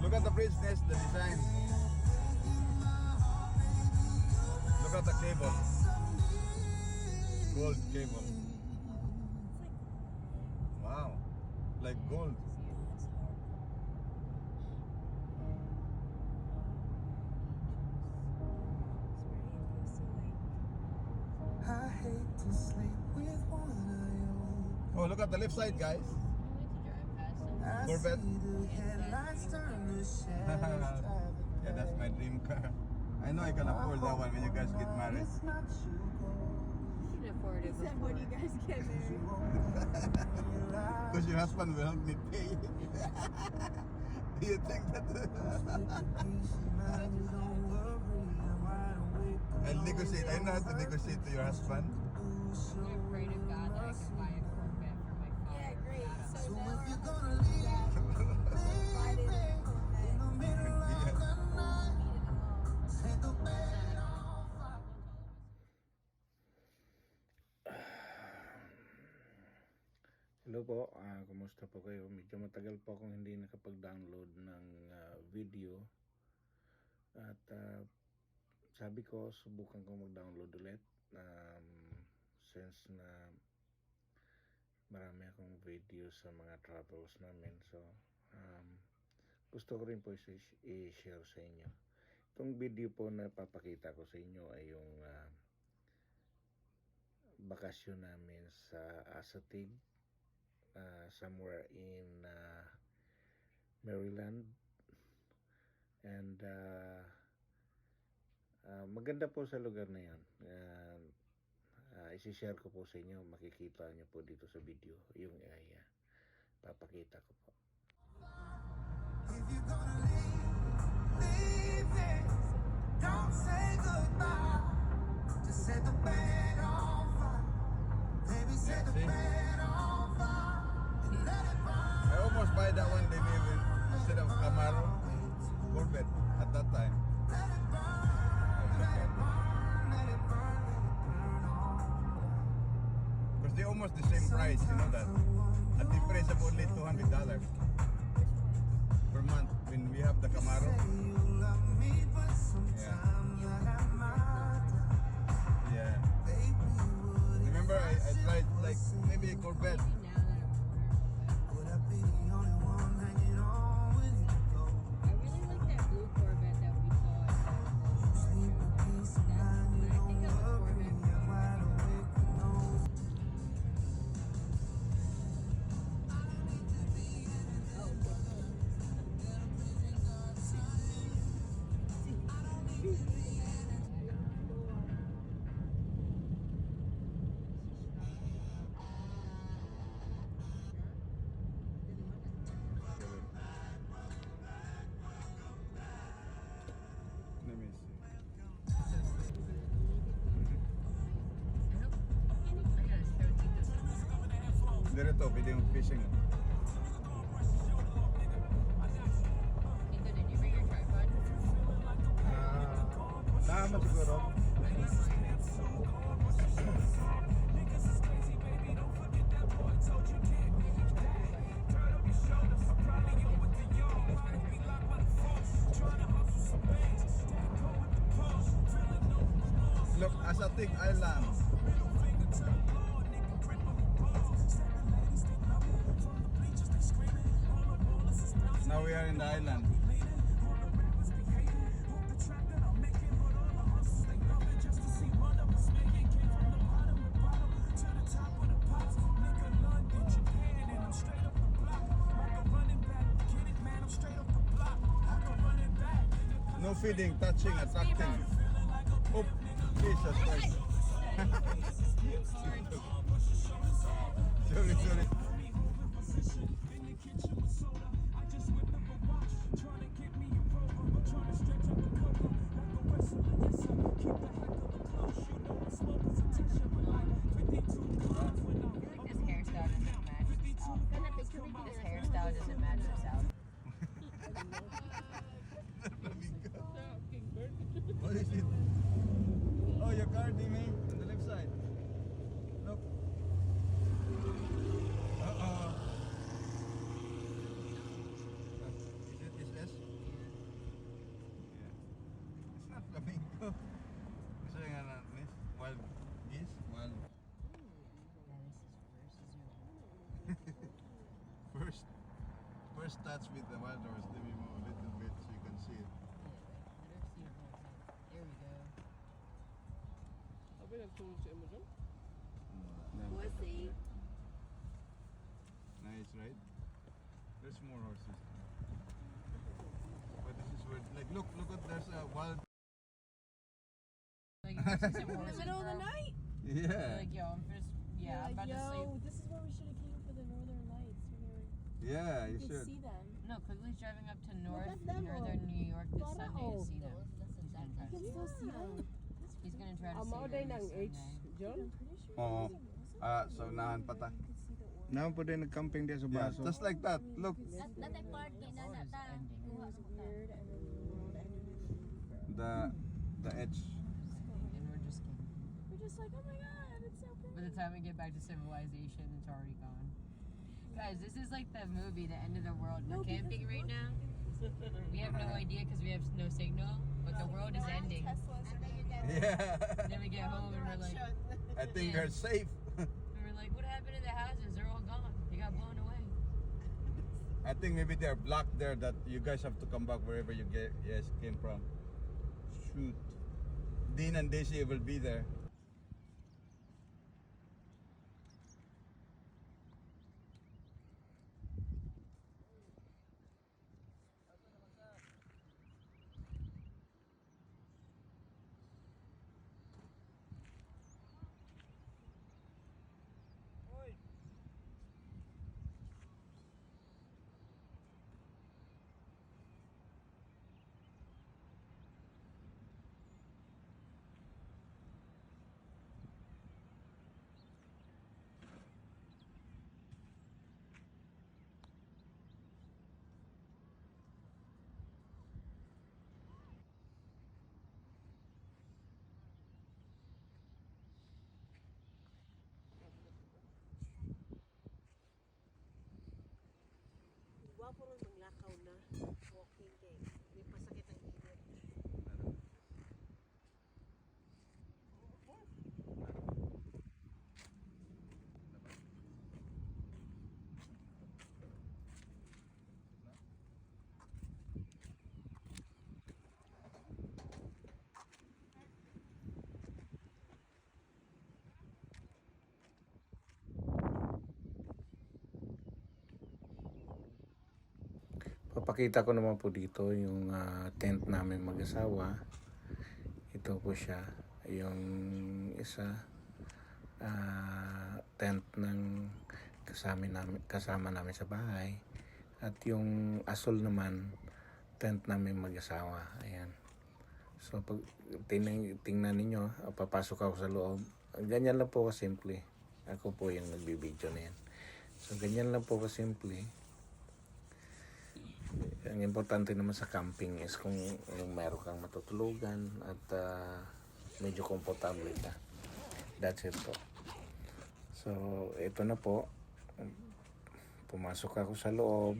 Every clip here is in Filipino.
Look at the bridge nest, the design. Look at the cable. Gold cable. Wow. Like gold. I hate to sleep with one eye open. Oh, look at the left side, guys. I Corvette. see the headlights turn to shadows. Yeah, that's my dream car. I know I can afford that one when you guys get married. It's not you go. You can afford it Said when you guys get married. Because your husband will help me pay. Do you think that? I'll negotiate. I know how to negotiate to your husband. I'm afraid of God that I can buy a Corvette for my father. Yeah, great. So now if you're we're gonna leave, Friday night. in the middle of the night, take a bed off. Hello po, kumusta po kayo? Medyo matagal po akong hindi nakapag-download ng video at sabi ko subukan ko mag-download ulit since na marami akong video sa mga travels namin, so gusto ko rin po i-share sa inyo. Itong video po na papakita ko sa inyo ay yung bakasyon namin sa Assateague, somewhere in Maryland, and maganda po sa lugar na yan. Isi-share ko po sa inyo, makikita nyo po dito sa video yung area, papakita ko po. If you're gonna leave it. Don't say goodbye. Just set the bed on fire. Baby, set the bed on fire. And let it burn. I almost buy that one they made with, instead of Camaro, Corvette at that time. Let it burn. Let it burn. Let it burn. Let it burn on. Because they're almost the same price, you know that. At the price of only $200 per month when we have the Camaro. You love me, but sometimes you have my time. Yeah. Baby, would it Remember I tried like maybe a Corvette. Now that I'm older, would I be the only one hanging on when you go? I really like that blue Corvette that we saw at Sleep in peace of mind, you I think don't I'm a worry, Corvette you're wide awake and knows. Let me see. I gotta show you this. Direto, pwede yung fishing. Ethan, did you bring your tripod? Naman siguro. Look, Assateague Island. Now we are in the island. No feeding, touching, attracting. Oh, Jesus Christ. Sorry, sorry. This hairstyle doesn't match this outfit. This hairstyle doesn't match this outfit. What is it? Oh, your car, Dimi, on the left side. Look. Uh-oh. Is it SS? first touch with the wild horse. Let me move a little bit so you can see it. There we go. Sabi nagtulog si Imo dyan? Pussy. Nice, right? There's more horses. But this is where, like, look at there's a wild. Like, you see some In the horses, middle of the bro. night? You're Yeah. like, yo, I'm just, You're yeah, I'm like, about to sleep. yo, this is where we should have came for the Northern Lights when they were. Yeah, you You could should. see them. No, Quigley's driving up to at them northern all. New York this Para Sunday to all. see them. You can still see them. He's gonna try to Amo see day them ng this H, Sunday. John? I'm pretty sure. Oo. it was So unahan pa ta. You could see the orb. Naman po din nagcamping diya sa Yeah, baso. just like that. Look. The world is ending. It was weird, and then the world ended. The edge. And we're just kidding. We're just like, oh my god, it's so By pretty. the time we get back to civilization, it's already gone. Guys, this is like the movie, The End of the World. We're No, because camping right look- now. We have no idea because we have no signal, but the world is ending. Teslas are Yeah. Then we get home and we're like, I think Yeah. they're safe. we're like, what happened to the houses? They're all gone. They got blown away. I think maybe they're blocked there that you guys have to come back wherever you guys came from. Shoot. Dean and Daisy will be there. Wapo rin manglakaw na. Walking kay. May pasakit ang init. Papakita ko naman po dito yung tent namin mag-asawa. Ito po siya. Yung isa tent ng kasama namin sa bahay. At yung asol naman tent namin mag-asawa. Ayan. So pag tingnan ninyo, papasok ako sa loob. Ganyan lang po kasimple. Ako po yung nagbibideo na yan. So ganyan lang po kasimple. Ang importante naman sa camping is kung yung meron kang matutulugan at medyo komportable ka. That's it po. So, ito na po. Pumasok ako sa loob.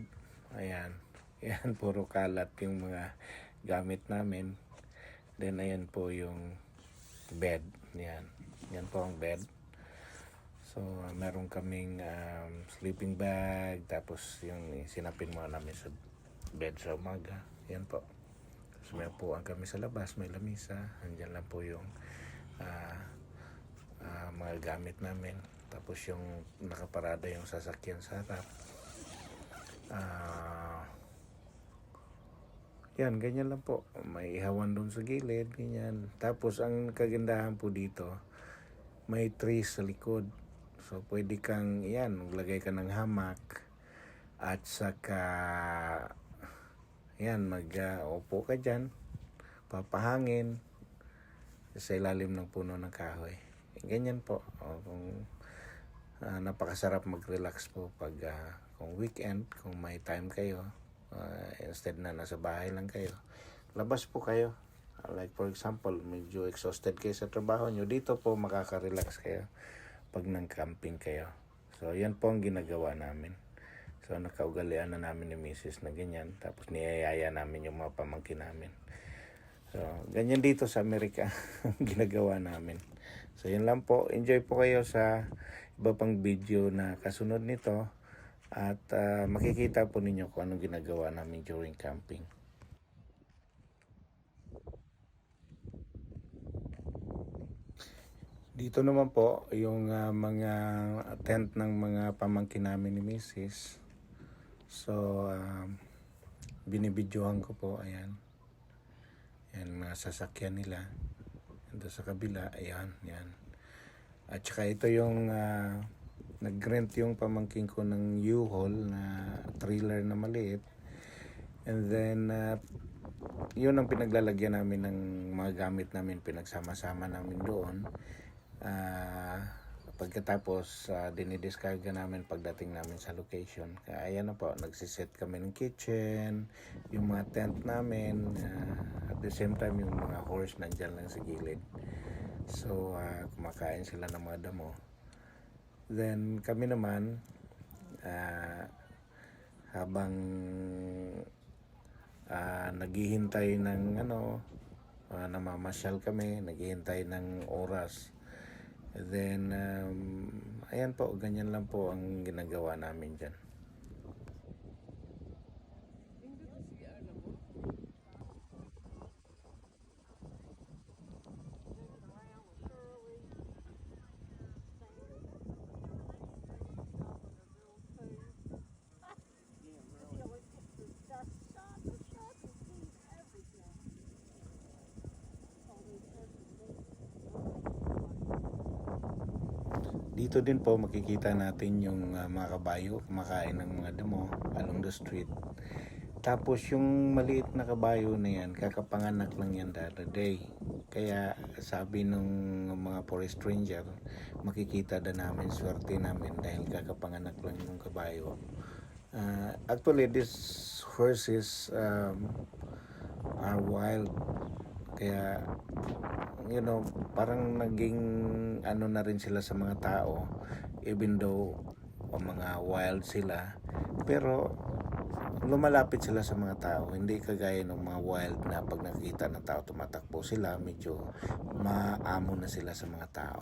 Ayan. Ayan, puro kalat yung mga gamit namin. Then, ayan po yung bed. Ayan. Yan po ang bed. So, meron kaming sleeping bag. Tapos, yung sinapin mo namin sa bed sa umaga. Yan po. So, may upuan kami sa labas. May lamisa. Andyan lang po yung mga gamit namin. Tapos, yung nakaparada yung sasakyan sa harap. Yan, ganyan lang po. May ihawan doon sa gilid. Ganyan. Tapos, ang kagandahan po dito, may trees sa likod. So, pwede kang, yan, maglagay ka ng hamak. At saka, yan, mag-upo ka dyan. Papahangin. Sa ilalim ng puno ng kahoy. Ganyan po. O, kung napakasarap mag-relax po pag kung weekend, kung may time kayo. Instead na nasa bahay lang kayo. Labas po kayo. Like for example, medyo exhausted kayo sa trabaho nyo. Dito po makaka-relax kayo pag nang-camping kayo. So, yan po ang ginagawa namin. So, nakaugalian na namin ni Mrs. na ganyan. Tapos niyayaya namin yung mga pamangkin namin. So, ganyan dito sa Amerika ang ginagawa namin. So, yun lang po. Enjoy po kayo sa iba pang video na kasunod nito. At makikita po ninyo kung anong ginagawa namin during camping. Dito naman po yung mga tent ng mga pamangkin namin ni Mrs. So, binibidyohan ko po, ayan. Yan, mga sasakyan nila. Ito sa kabila, ayan, yan. At saka ito yung nag-rent yung pamangkin ko ng U-Haul na trailer na maliit. And then, yun ang pinaglalagyan namin ng mga gamit namin, pinagsama-sama namin doon. Pagkatapos dinidiscarga namin pagdating namin sa location. Kaya ayan na po, nagsiset kami ng kitchen, yung mga tent namin, at the same time yung mga horse nandyan lang sa gilid. So kumakain sila ng mga damo. Then kami naman, habang naghihintay ng namamasyal kami, naghihintay ng oras. Then, ayan po, ganyan lang po ang ginagawa namin dyan. Dito din po makikita natin yung mga kabayo kumakain ng mga damo along the street. Tapos yung maliit na kabayo na yan, kakapanganak lang yan the other day. Kaya sabi nung mga forest ranger, makikita na namin, swerte namin dahil kakapanganak lang yung kabayo. Actually, these horses are wild. Kaya, parang naging na rin sila sa mga tao, even though mga wild sila, pero lumalapit sila sa mga tao, hindi kagaya ng mga wild na pag nakikita ng tao tumatakbo sila, medyo maamo na sila sa mga tao.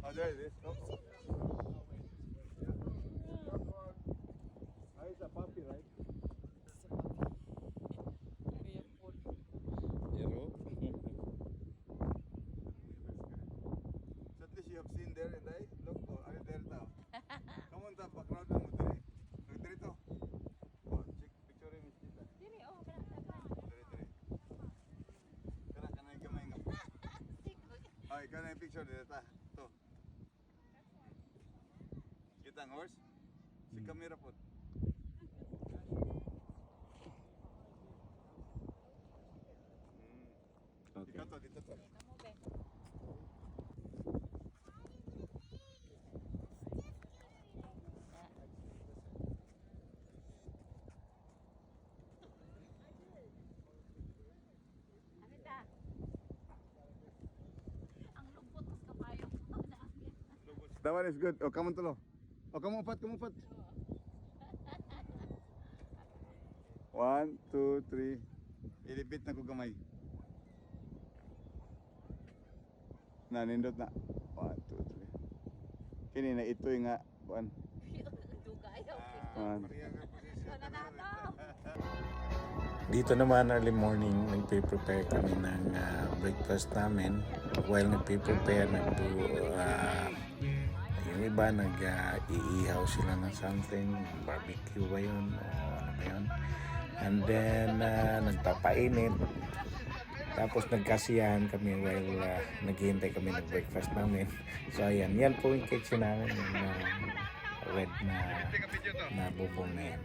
Oh, there it is. Oh. It's a puppy, right? Yellow. So at least you have seen there, and look, are you there now? Come on, the background mo dire. Look dire to. Oh, check picture ni Tita. Dire, oh, dire. Kana gamay nga. Ay, kana yung picture dire ta. To. Kita ang horse? Si camera po. Okay. Dito to. That one is good. Oh, come on tulo. Oh, come on, Pat. 1, 2, 3. Ilipit na ko gamay. Nindot na. 1, 2, 3. Kini na ito yung nga. 1. Dito naman early morning, nagpe-prepare kami ng breakfast namin. While nagpe-prepare, yung iba nag-iihaw sila ng something, barbecue ba yun o ano ba yun. And then nagpapainit. Tapos nagkasiyahan kami while naghihintay kami ng breakfast namin. So ayan, yan po yung kitchen namin, yung red na bubong na yan.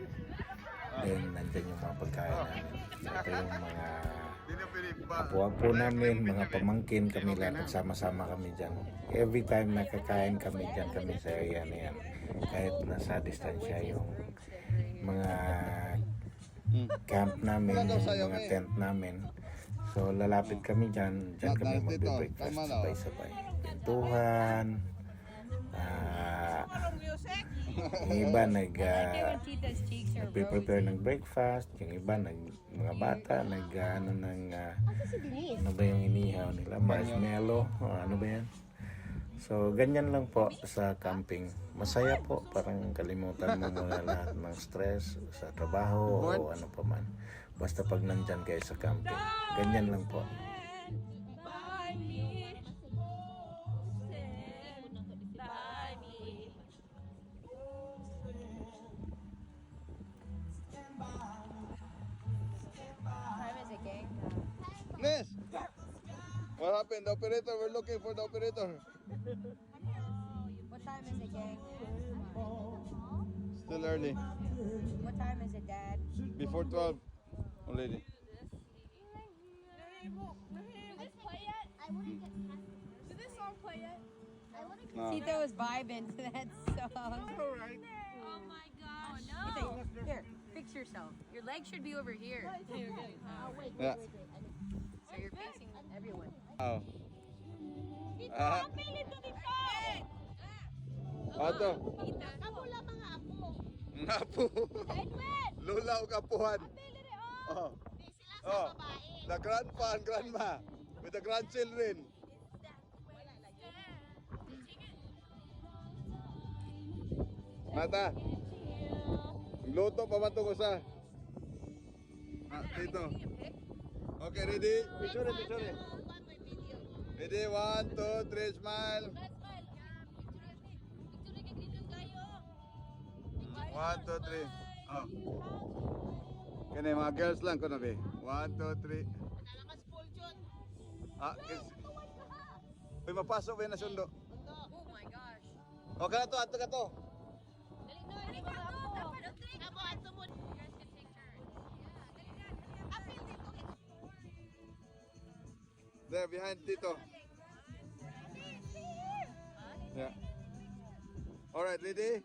Then nandyan yung mga pagkain namin. Ito yung mga apo-apo namin, mga pamangkin kami lahat, nagsama-sama kami dyan. Every time nakakain kami dyan kami sa area na yan. Kahit nasa distansya yung mga camp namin, mga tent namin. So lalapit kami dyan kami magbe-breakfast sabay-sabay. Pintuhan, yung iba nagpe-prepare ng breakfast, yung iba mga bata ano ba yung inihaw nila, marshmallow, ano ba yan. So ganyan lang po sa camping. Masaya po, parang kalimutan mo muna lahat ng stress sa trabaho o ano pa man. Basta pag nandyan kayo sa camping, ganyan lang po. Time is it, gang? Miss! What happened? The operator, we're looking for the operator. What time is it, gang? Still early. What time is it, Dad? Before 12 already. Did this song play yet? No. Tito was vibing to that song. Oh my god, no! Here, fix yourself. Your legs should be over here. Yeah. So you're facing everyone. Oh. Ato. Kabula mga apo. Ngapo. Lula o kapuhan. Oh. Oh. The grandpa and grandma with the grandchildren. Mata. Luto pa man ko sa. Dito. Okay, ready? Picture. Ready, 1, 2, 3, smile. 1, 2, 3. Oh. Kani mga girls lang ko na be. 1, 2, 3. Uy, mapasok ba na sundo? Oh my gosh. O, ato ka to. There, behind Tito. Yeah. All right, ready?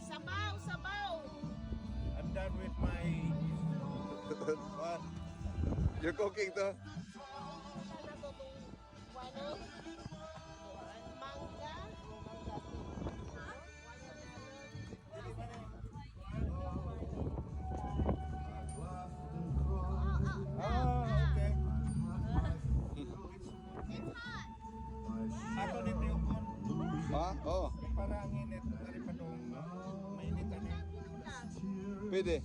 Sabaw! I'm done with my... What? You're cooking to? Ato nito yung Ha? Oh, parang init na rin pa nung mainitan eh. pwede.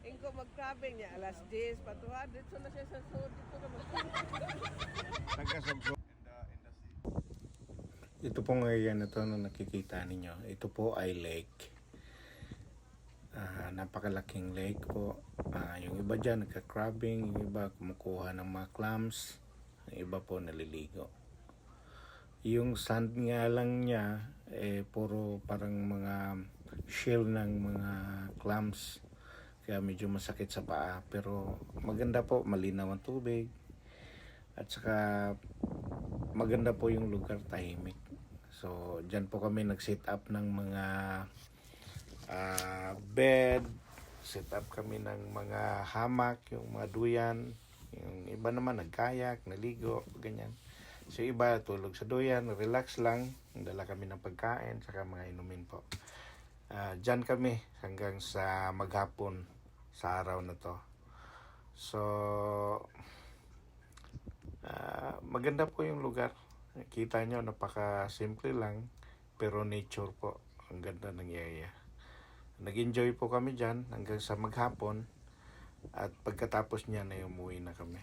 Ingko mag-clubbing niya, alas 10, patuha, dito na siya sa sud, dito na Tagasabso. Ito pong area na to na nakikita ninyo. Ito po ay lake. Napakalaking lake po. Yung iba dyan nagka-crabbing, yung iba kumukuha ng mga clams, yung iba po naliligo. Yung sand nga lang niya, puro parang mga shell ng mga clams. Kaya medyo masakit sa paa. Pero maganda po, malinaw ang tubig. At saka maganda po yung lugar, tahimik. So, dyan po kami nag-set up ng mga bed, set up kami ng mga hamak, yung mga duyan. Yung iba naman nagkayak, naligo, ganyan. So, iba tulog sa duyan, relax lang. Dala kami ng pagkain, saka mga inumin po. Dyan kami hanggang sa maghapon sa araw na to. So, maganda po yung lugar. Kita nyo, napaka-simple lang, pero nature po. Ang ganda ng area. Nag-enjoy po kami dyan hanggang sa maghapon at pagkatapos niya na umuwi na kami.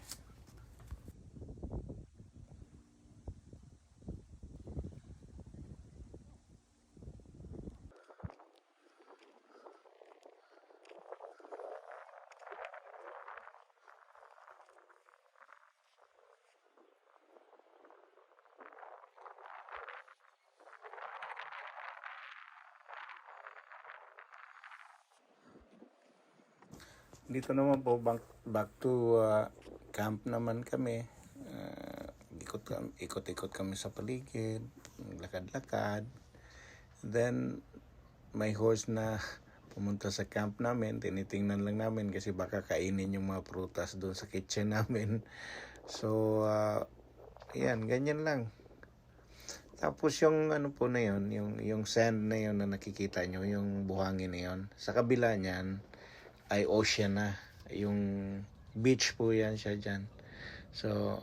Dito naman po back to camp naman kami. Ikot-ikot kami sa paligid, lakad-lakad. Then may horse na pumunta sa camp namin, tinitingnan lang namin kasi baka kainin yung mga prutas doon sa kitchen namin. So yan, ganyan lang. Tapos yung ano po na yun, yung sand na yun na nakikita nyo, yung buhangin na yun, sa kabila niyan ay ocean na. Yung beach po yan siya dyan. So,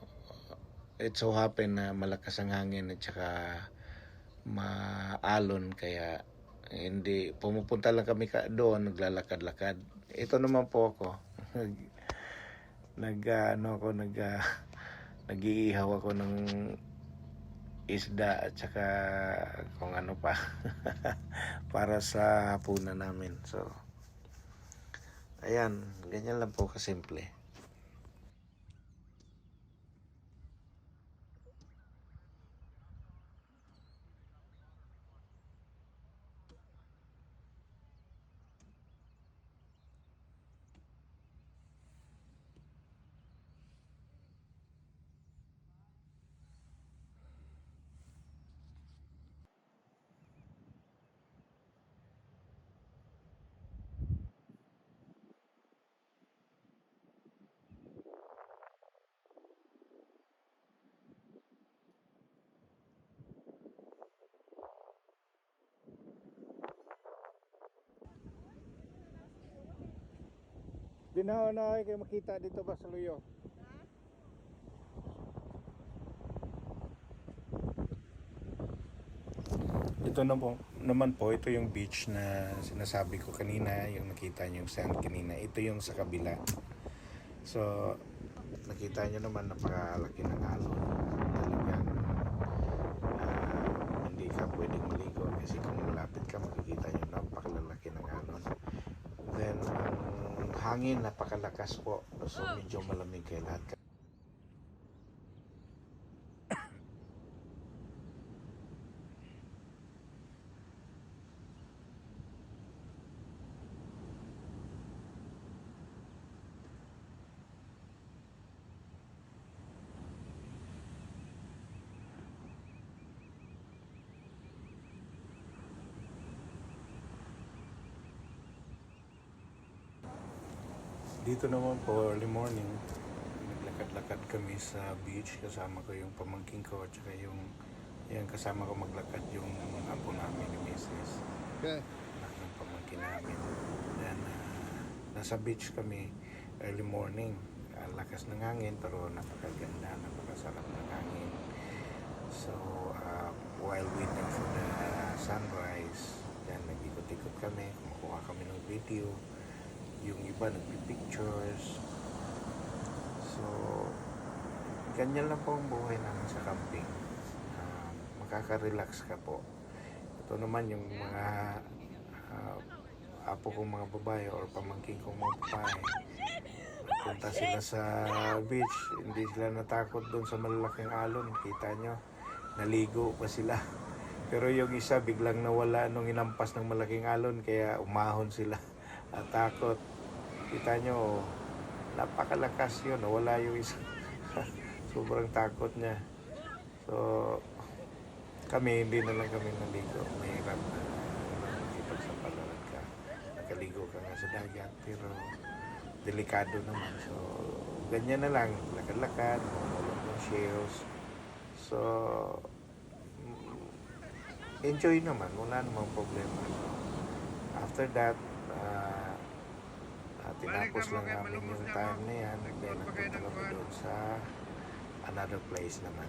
it so happen na malakas ang hangin at saka maalon. Kaya hindi, pumupunta lang kami doon, naglalakad-lakad. Ito naman po ako. Nag-iihaw ako ng isda at saka kung ano pa para sa hapunan namin. So, ayan, ganyan lang po kasimple. Dinaw na kayo makita dito ba sa Luyo? Ito naman po, ito yung beach na sinasabi ko kanina, yung nakita nyo yung sand kanina. Ito yung sa kabila. So, nakita nyo naman napakalaki ng alon. Talagang hindi ka pwedeng maligo kasi kung malapit ka makikita nyo napakalalaki ng alon. Then, ang hangin napakalakas po. So, medyo malamig kayo lahat. Dito naman po, early morning, naglakad-lakad kami sa beach. Kasama ko yung pamangking ko at saka yung kasama ko maglakad yung apo namin, yung misis. Okay. Yung pamangkin namin. Then, nasa beach kami early morning. Lakas ng hangin pero napakaganda, napakasarap ng hangin. So, while waiting for the sunrise, then nag-ikot-ikot kami, kumukuha kami ng video. Yung iba nagpi-pictures. So, ganyan lang po ang buhay namin sa camping. Makaka-relax ka po. Ito naman yung mga apo kong mga babae or pamangking kong mga babae. Punta sila sa beach. Hindi sila natakot doon sa malalaking alon. Kita nyo. naligo pa sila. Pero yung isa biglang nawala nung inampas ng malaking alon kaya umahon sila at takot. Kita nyo, napakalakas yun, nawala yung isa. Sobrang takot niya. So, kami, hindi na lang kami naligo. Mahirap na ipagsapalaran ka. Nakaligo ka nga sa dagat, pero delikado naman. So, ganyan na lang. Lakad-lakad, mamulot ng shells. So, enjoy naman. Wala namang problema. So, after that, tinapos lang namin yung time na yan. Then, nagpunta kami doon sa another place naman.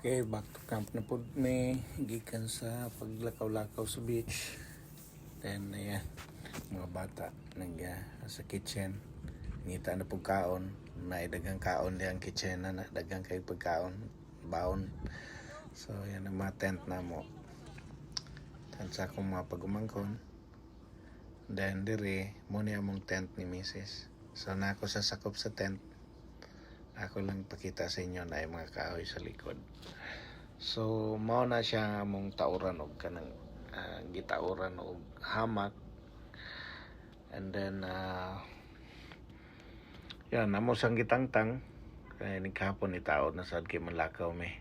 Okay, back to camp na po may gikan sa paglakaw-lakaw sa beach. Then, ayan, mga bata sa kitchen. Ngita na po kaon. Naidagang kaon di ang kitchen na dagang kayo pagkaon. Baon. So, yan ang mga tent na mo. Tent sa akong mga pagumangkon. Then, dire, muna among tent ni Mrs. So, na ako sasakop sa tent. Ako lang pakita sa inyo na yung mga kahoy sa likod. So, mao na siya among tauran og kanang gitauran og hamak. And then yan amo sang gitangtang kay nigkahapon ni tao na sad kay manlakaw mi.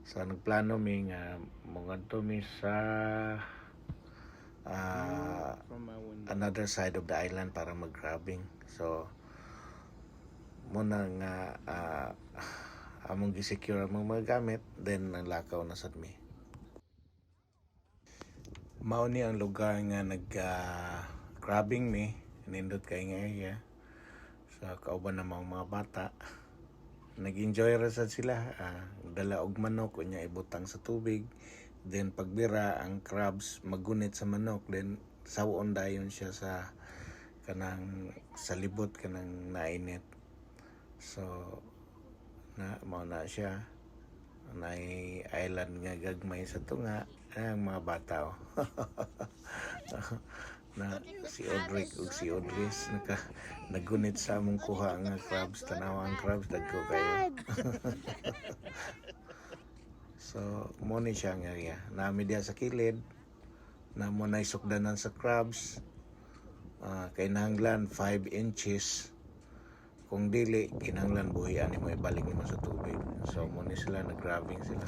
So nagplano mi nga mongadto mi sa another side of the island para mag-grabbing. So muna nga among gisecure among mga gamit, then nalakaw na sad mi. Mao ni ang lugar nga grabbing mi, nindot kay nga area. So kauban na mga bata. Nag-enjoy ra sad sila, dala og manok unya ibutang sa tubig. Then pagbira ang crabs magunit sa manok, then sawon dayon siya sa kanang sa libot kanang nainit. So mao na siya na island nga gagmay sa tunga ang mga bata na si Audrey ug si Audris nagunit sa among kuha nga crabs, tanawa ang crabs dagko kayo. So mo ni siya nga area. Nami diya sa kilid na mo na isukdanan sa crabs. Kay nahanglan 5 inches. Kung dili kinahanglan buhian mo ibalik mo sa tubig. So mo ni sila nag-grabbing sila.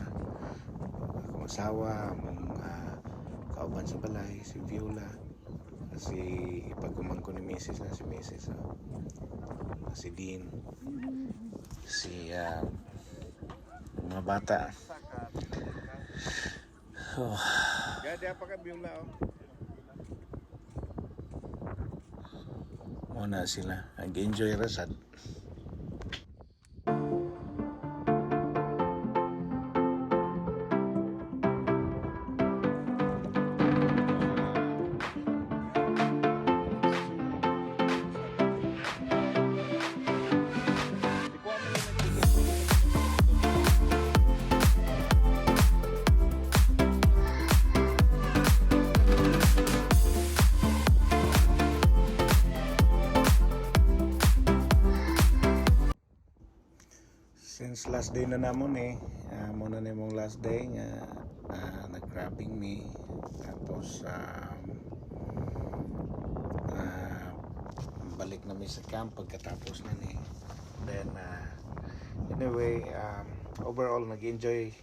Akong asawa, mong kauban sa balay, si Viola, si ipagkumang ko ni Mrs. na si Mrs. Si Dean, si mga bata. Oh. Gada pa ka Viola Muna sila nag-enjoy rasad. Since last day na namon muna na mong last day nga nag-grabbing me tapos balik na mi sa camp pagkatapos na ni. Then anyway, overall nag-enjoy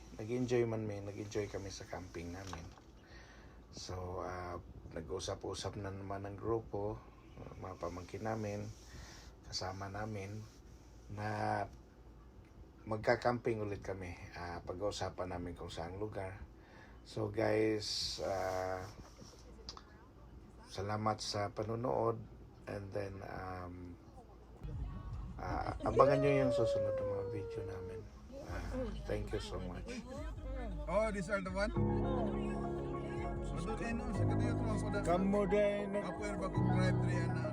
kami sa camping namin. So nag-usap-usap na naman ng grupo, mga pamangkin namin, kasama namin na magka-camping ulit kami. Pag-uusapan namin kung saang lugar. So guys, salamat sa panonood, and then abangan nyo yung susunod na mga video namin. Thank you so much. Oh, these are the one? Madud eno sa kadiyo ko Kamu din. Kapuer ba kung drive 3 na.